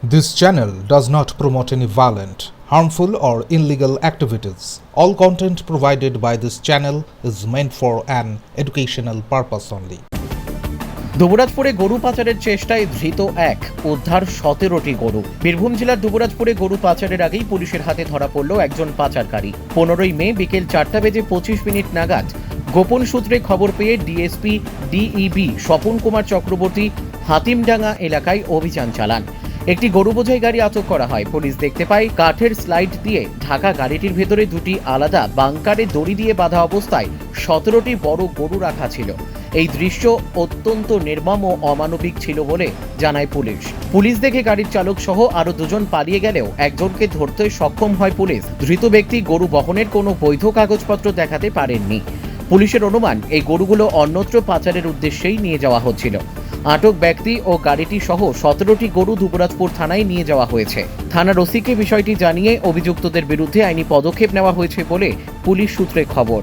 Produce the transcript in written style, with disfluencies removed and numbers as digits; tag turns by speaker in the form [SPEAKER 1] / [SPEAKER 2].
[SPEAKER 1] This channel does not promote any violent, harmful, or illegal activities. All content provided by this channel is meant for an educational purpose only.
[SPEAKER 2] দুবরাজপুরে গরু পাচারের চেষ্টায় ধৃত এক, উদ্ধার 17টি গরু। বীরভূম জেলার দুবরাজপুরে গরু পাচারের আগেই পুলিশের হাতে ধরা পড়ল একজন পাচারকারী। 15ই মে বিকেল 4:25 নাগাদ গোপন সূত্রে খবর পেয়ে ডিএসপি ডিইবি স্বপন কুমার চক্রবর্তী হাতিমডাঙ্গা এলাকায় অভিযান চালান। একটি গরু বোঝাই গাড়ি আটক করা হয়। পুলিশ দেখতে পায় কাঠের স্লাইড দিয়ে ঢাকা গাড়িটির ভেতরে দুটি আলাদা বাংকারে দড়ি দিয়ে বাঁধা অবস্থায় 17টি বড় গরু রাখা ছিল। এই দৃশ্য অত্যন্ত নির্মম ও অমানবিক ছিল বলে জানায় পুলিশ। পুলিশ দেখে গাড়ির চালক সহ আরো দুজন পালিয়ে গেলেও একজনকে ধরতে সক্ষম হয় পুলিশ। ধৃত ব্যক্তি গরু বহনের কোনো বৈধ কাগজপত্র দেখাতে পারেননি। পুলিশের অনুমান এই গরুগুলো অন্যত্র পাচারের উদ্দেশ্যেই নিয়ে যাওয়া হচ্ছিল। আটক ব্যক্তি ও গাড়িটি সহ 17টি গরু দুবরাজপুর থানায় নিয়ে যাওয়া হয়েছে। থানার ওসিকে বিষয়টি জানিয়ে অভিযুক্তদের বিরুদ্ধে আইনি পদক্ষেপ নেওয়া হয়েছে বলে পুলিশ সূত্রে খবর।